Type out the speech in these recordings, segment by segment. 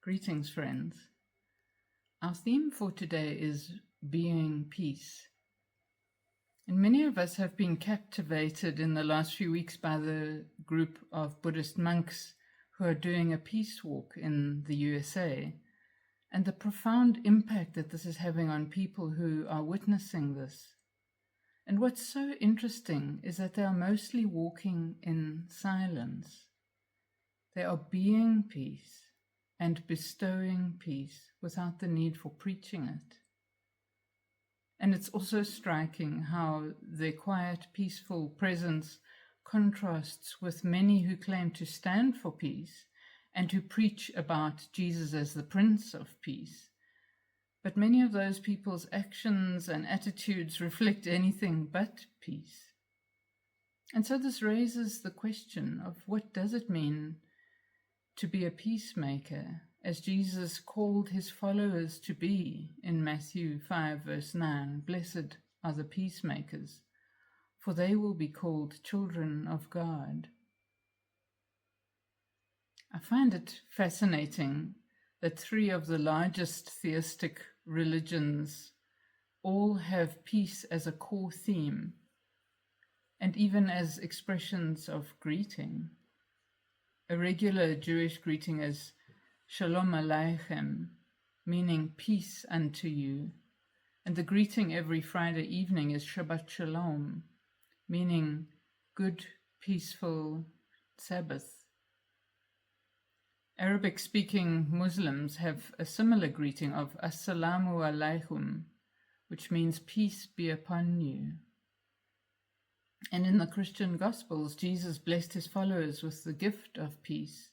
Greetings, friends. Our theme for today is being peace. And many of us have been captivated in the last few weeks by the group of Buddhist monks who are doing a peace walk in the USA, and the profound impact that this is having on people who are witnessing this. And what's so interesting is that they are mostly walking in silence. They are being peace and bestowing peace without the need for preaching it. And it's also striking how their quiet, peaceful presence contrasts with many who claim to stand for peace and who preach about Jesus as the Prince of Peace. But many of those people's actions and attitudes reflect anything but peace. And so this raises the question of what does it mean to be a peacemaker, as Jesus called his followers to be in Matthew 5 verse 9, "Blessed are the peacemakers, for they will be called children of God." I find it fascinating that three of the largest theistic religions all have peace as a core theme, and even as expressions of greeting. A regular Jewish greeting is Shalom Aleichem, meaning peace unto you. And the greeting every Friday evening is Shabbat Shalom, meaning good, peaceful Sabbath. Arabic-speaking Muslims have a similar greeting of Assalamu Alaikum, which means peace be upon you. And in the Christian Gospels, Jesus blessed his followers with the gift of peace.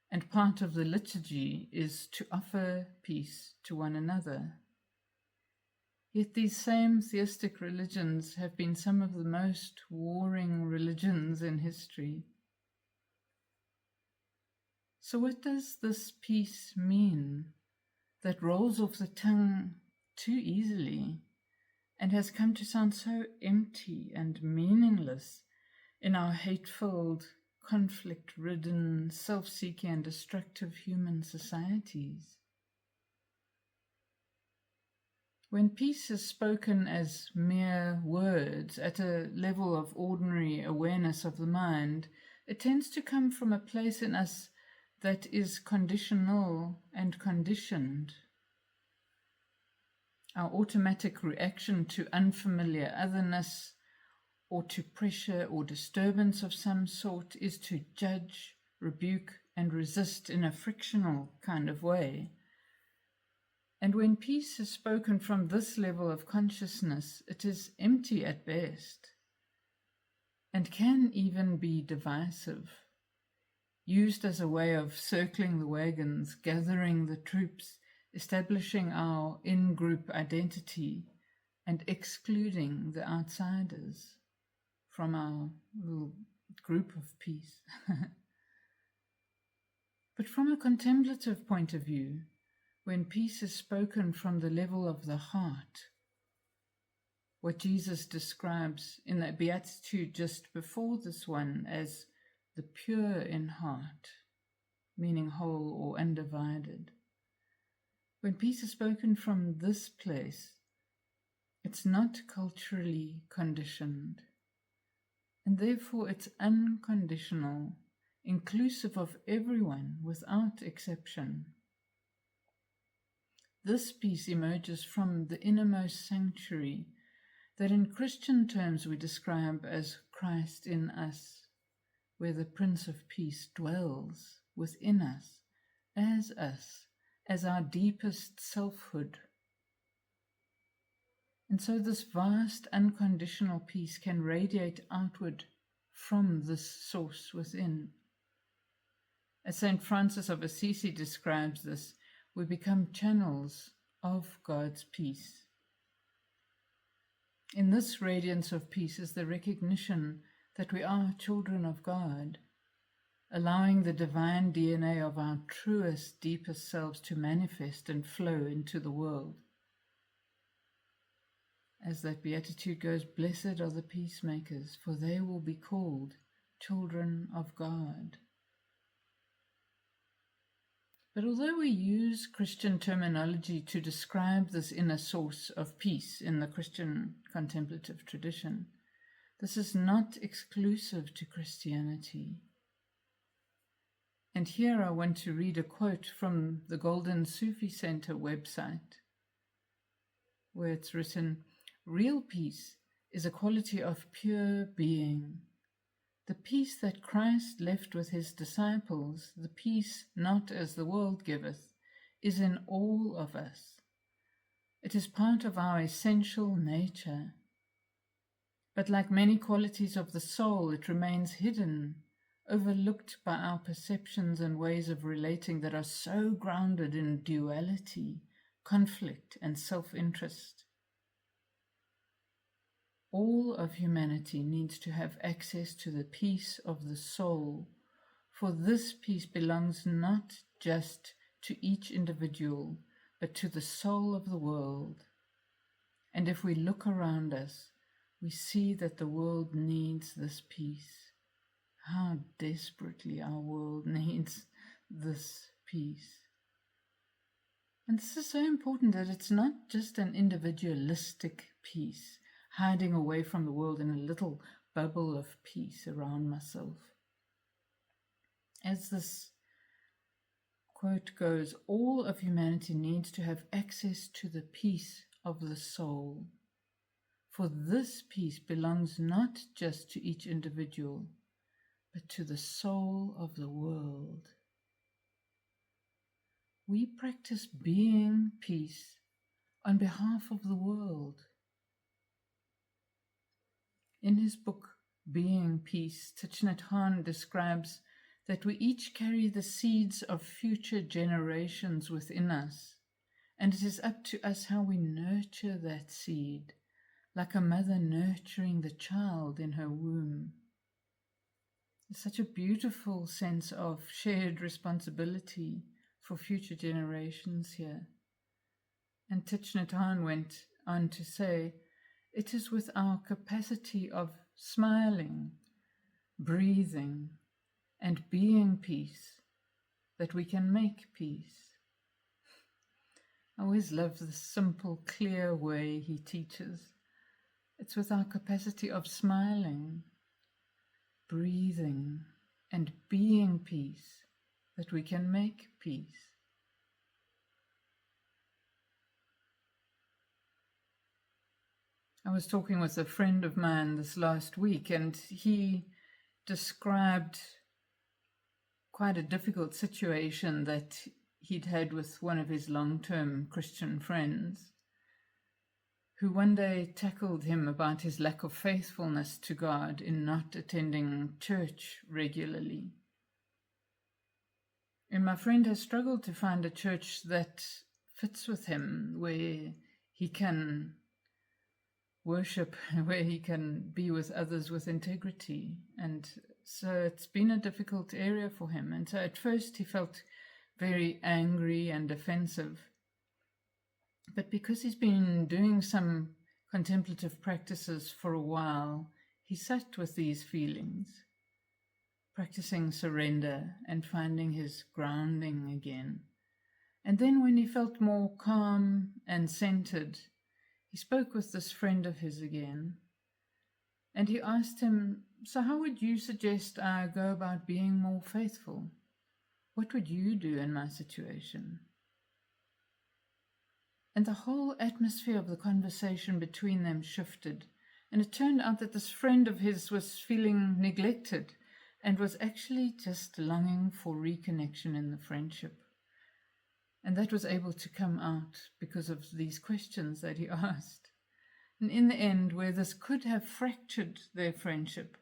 And part of the liturgy is to offer peace to one another. Yet these same theistic religions have been some of the most warring religions in history. So what does this peace mean that rolls off the tongue too easily and has come to sound so empty and meaningless in our hate-filled, conflict-ridden, self-seeking and destructive human societies? When peace is spoken as mere words at a level of ordinary awareness of the mind, it tends to come from a place in us that is conditional and conditioned. Our automatic reaction to unfamiliar otherness or to pressure or disturbance of some sort is to judge, rebuke, and resist in a frictional kind of way. And when peace is spoken from this level of consciousness, it is empty at best and can even be divisive, used as a way of circling the wagons, gathering the troops, establishing our in-group identity, and excluding the outsiders from our little group of peace. But from a contemplative point of view, when peace is spoken from the level of the heart, what Jesus describes in that beatitude just before this one as the pure in heart, meaning whole or undivided. When peace is spoken from this place, it's not culturally conditioned, and therefore it's unconditional, inclusive of everyone without exception. This peace emerges from the innermost sanctuary that in Christian terms we describe as Christ in us, where the Prince of Peace dwells within us, as our deepest selfhood. And so this vast unconditional peace can radiate outward from this source within. As St. Francis of Assisi describes this, we become channels of God's peace. In this radiance of peace is the recognition that we are children of God, allowing the divine DNA of our truest, deepest selves to manifest and flow into the world. As that beatitude goes, "Blessed are the peacemakers, for they will be called children of God." But although we use Christian terminology to describe this inner source of peace in the Christian contemplative tradition, this is not exclusive to Christianity. And here I want to read a quote from the Golden Sufi Center website, where it's written, "Real peace is a quality of pure being. The peace that Christ left with his disciples, the peace not as the world giveth, is in all of us. It is part of our essential nature. But like many qualities of the soul, it remains hidden, overlooked by our perceptions and ways of relating that are so grounded in duality, conflict, and self-interest. All of humanity needs to have access to the peace of the soul, for this peace belongs not just to each individual, but to the soul of the world. And if we look around us, we see that the world needs this peace. How desperately our world needs this peace. And this is so important that it's not just an individualistic peace, hiding away from the world in a little bubble of peace around myself. As this quote goes, all of humanity needs to have access to the peace of the soul. For this peace belongs not just to each individual, but to the soul of the world. We practice being peace on behalf of the world. In his book, Being Peace, Thich Nhat Hanh describes that we each carry the seeds of future generations within us, and it is up to us how we nurture that seed, like a mother nurturing the child in her womb. It's such a beautiful sense of shared responsibility for future generations here. And Thich Nhat Hanh went on to say, it is with our capacity of smiling, breathing, and being peace that we can make peace. I always love the simple, clear way he teaches. It's with our capacity of smiling, breathing, and being peace that we can make peace. I was talking with a friend of mine this last week, and he described quite a difficult situation that he'd had with one of his long-term Christian friends, who one day tackled him about his lack of faithfulness to God in not attending church regularly. And my friend has struggled to find a church that fits with him, where he can worship, where he can be with others with integrity. And so it's been a difficult area for him. And so at first he felt very angry and defensive. But because he's been doing some contemplative practices for a while, he sat with these feelings, practicing surrender and finding his grounding again. And then when he felt more calm and centered, he spoke with this friend of his again, and he asked him, so how would you suggest I go about being more faithful? What would you do in my situation? And the whole atmosphere of the conversation between them shifted, and it turned out that this friend of his was feeling neglected and was actually just longing for reconnection in the friendship. And that was able to come out because of these questions that he asked. And in the end, where this could have fractured their friendship,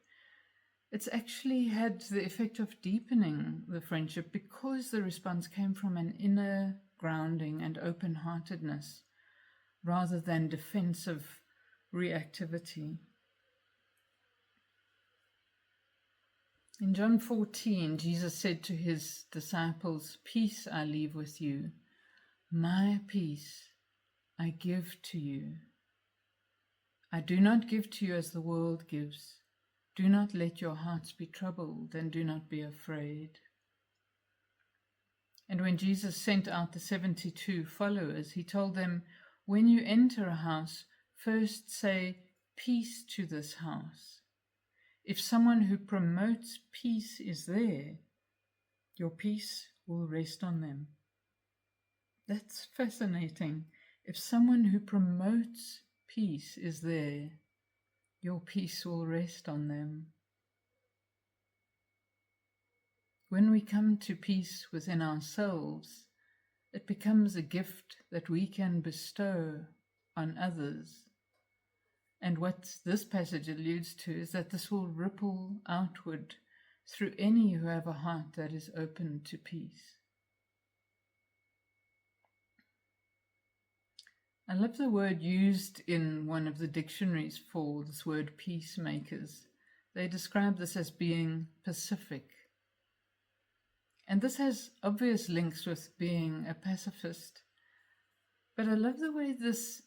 it's actually had the effect of deepening the friendship because the response came from an inner grounding and open-heartedness rather than defensive reactivity. In John 14, Jesus said to his disciples, "Peace I leave with you. My peace I give to you. I do not give to you as the world gives. Do not let your hearts be troubled, and do not be afraid." And when Jesus sent out the 72 followers, he told them, when you enter a house, first say, peace to this house. If someone who promotes peace is there, your peace will rest on them. That's fascinating. If someone who promotes peace is there, your peace will rest on them. When we come to peace within ourselves, it becomes a gift that we can bestow on others. And what this passage alludes to is that this will ripple outward through any who have a heart that is open to peace. I love the word used in one of the dictionaries for this word peacemakers. They describe this as being pacific. And this has obvious links with being a pacifist. But I love the way this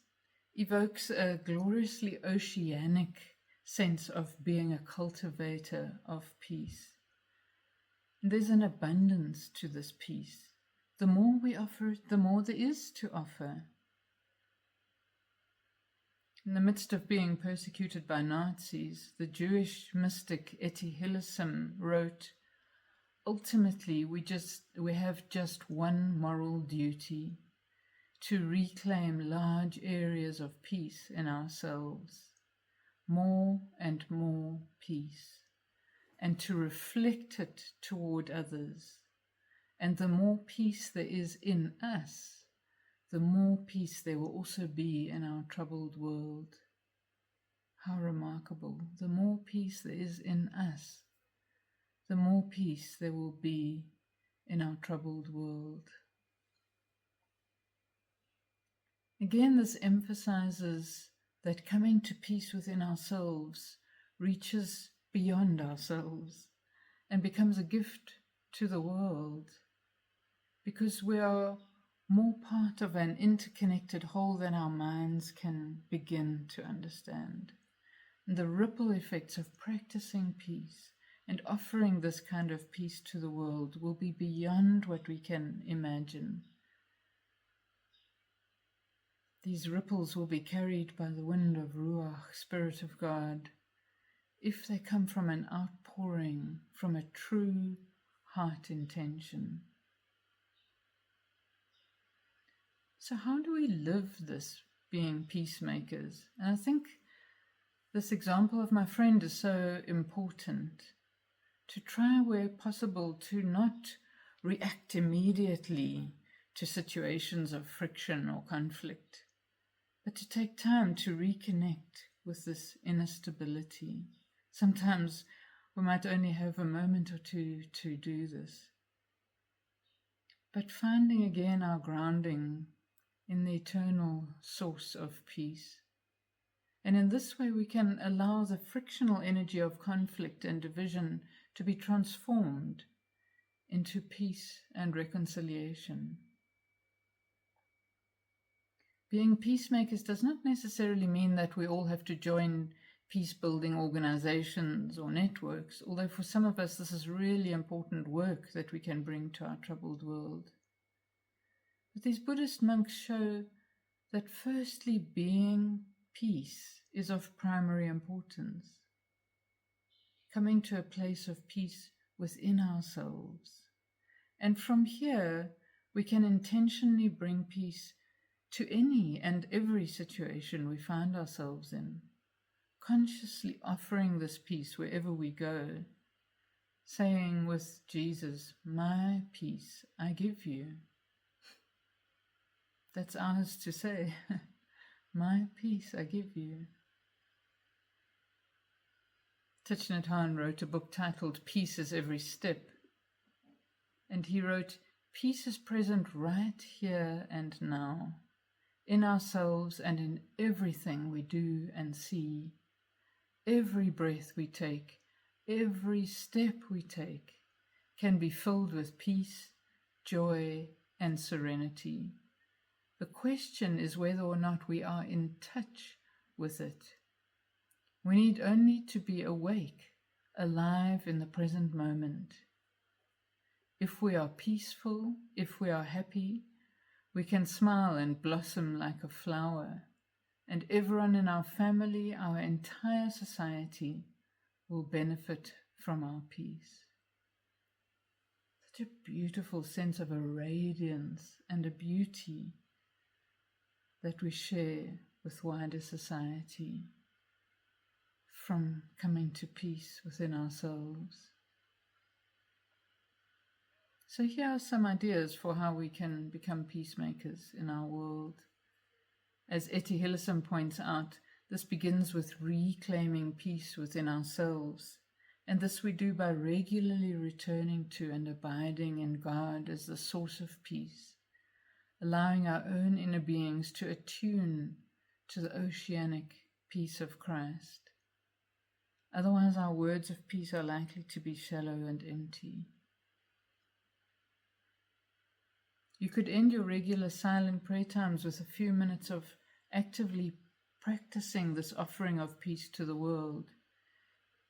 evokes a gloriously oceanic sense of being a cultivator of peace. And there's an abundance to this peace. The more we offer it, the more there is to offer. In the midst of being persecuted by Nazis, the Jewish mystic Etty Hillesum wrote, ultimately, we have just one moral duty, to reclaim large areas of peace in ourselves, more and more peace, and to reflect it toward others. And the more peace there is in us, the more peace there will also be in our troubled world. How remarkable. The more peace there is in us, the more peace there will be in our troubled world. Again, this emphasizes that coming to peace within ourselves reaches beyond ourselves and becomes a gift to the world, because we are more part of an interconnected whole than our minds can begin to understand. And the ripple effects of practicing peace and offering this kind of peace to the world will be beyond what we can imagine. These ripples will be carried by the wind of Ruach, Spirit of God, if they come from an outpouring, from a true heart intention. So how do we live this being peacemakers? And I think this example of my friend is so important, to try where possible to not react immediately to situations of friction or conflict, but to take time to reconnect with this inner stability. Sometimes we might only have a moment or two to do this, but finding again our grounding in the eternal source of peace. And in this way we can allow the frictional energy of conflict and division to be transformed into peace and reconciliation. Being peacemakers does not necessarily mean that we all have to join peace-building organizations or networks, although for some of us this is really important work that we can bring to our troubled world. But these Buddhist monks show that firstly, being peace is of primary importance. Coming to a place of peace within ourselves. And from here, we can intentionally bring peace to any and every situation we find ourselves in, consciously offering this peace wherever we go, saying with Jesus, my peace I give you. That's ours to say. My peace I give you. Thich Nhat Hanh wrote a book titled Peace is Every Step. And he wrote, peace is present right here and now, in ourselves and in everything we do and see. Every breath we take, every step we take, can be filled with peace, joy, and serenity. The question is whether or not we are in touch with it. We need only to be awake, alive in the present moment. If we are peaceful, if we are happy, we can smile and blossom like a flower, and everyone in our family, our entire society, will benefit from our peace. Such a beautiful sense of a radiance and a beauty that we share with wider society from coming to peace within ourselves. So here are some ideas for how we can become peacemakers in our world. As Etty Hillesum points out, this begins with reclaiming peace within ourselves, and this we do by regularly returning to and abiding in God as the source of peace, allowing our own inner beings to attune to the oceanic peace of Christ. Otherwise, our words of peace are likely to be shallow and empty. You could end your regular silent prayer times with a few minutes of actively practicing this offering of peace to the world,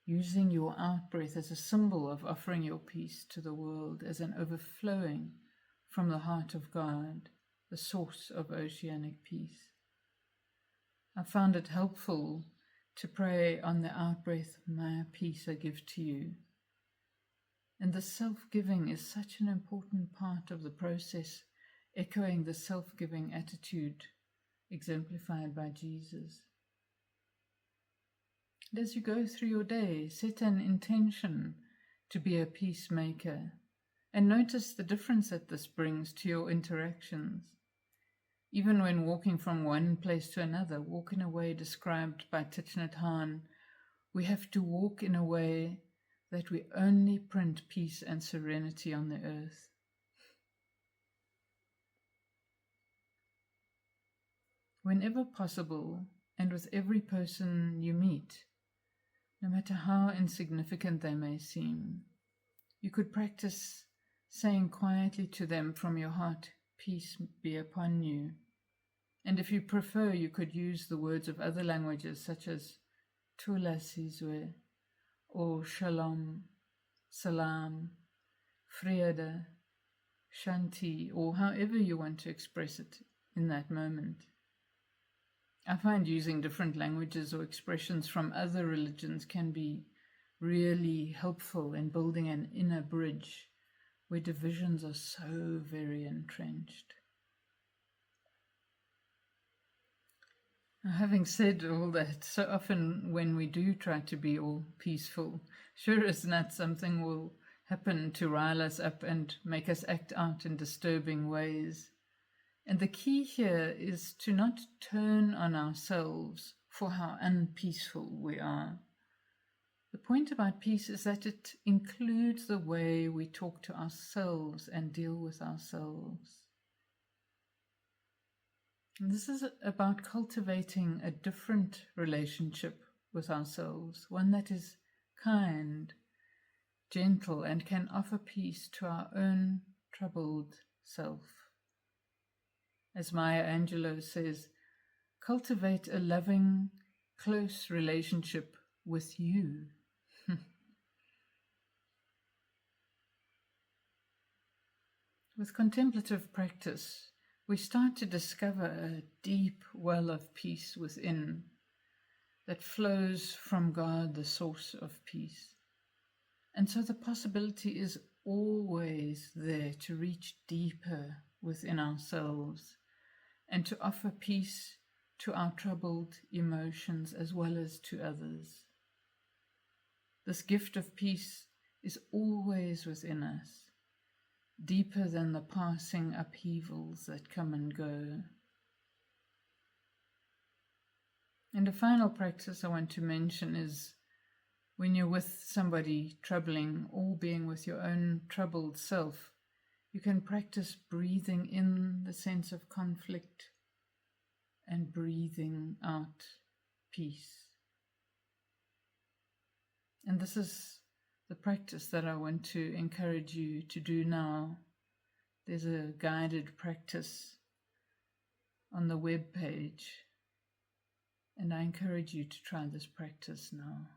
using your out-breath as a symbol of offering your peace to the world, as an overflowing from the heart of God, the source of oceanic peace. I found it helpful to pray on the out-breath, "My peace I give to you." And the self-giving is such an important part of the process, echoing the self-giving attitude exemplified by Jesus. And as you go through your day, set an intention to be a peacemaker, and notice the difference that this brings to your interactions. Even when walking from one place to another, walk in a way described by Thich Nhat Hanh. We have to walk in a way that we only print peace and serenity on the earth. Whenever possible, and with every person you meet, no matter how insignificant they may seem, you could practice saying quietly to them from your heart, "Peace be upon you." And if you prefer, you could use the words of other languages such as Tula Sizwe or Shalom, Salam, Vrede, Shanti, or however you want to express it in that moment. I find using different languages or expressions from other religions can be really helpful in building an inner bridge where divisions are so very entrenched. Now, having said all that, so often when we do try to be all peaceful, sure as not something will happen to rile us up and make us act out in disturbing ways. And the key here is to not turn on ourselves for how unpeaceful we are. The point about peace is that it includes the way we talk to ourselves and deal with ourselves. And this is about cultivating a different relationship with ourselves, one that is kind, gentle, and can offer peace to our own troubled self. As Maya Angelou says, cultivate a loving, close relationship with you. With contemplative practice, we start to discover a deep well of peace within that flows from God, the source of peace. And so the possibility is always there to reach deeper within ourselves and to offer peace to our troubled emotions as well as to others. This gift of peace is always within us, deeper than the passing upheavals that come and go. And a final practice I want to mention is when you're with somebody troubling or being with your own troubled self, you can practice breathing in the sense of conflict and breathing out peace. And this is the practice that I want to encourage you to do now. There's a guided practice on the web page, and I encourage you to try this practice now.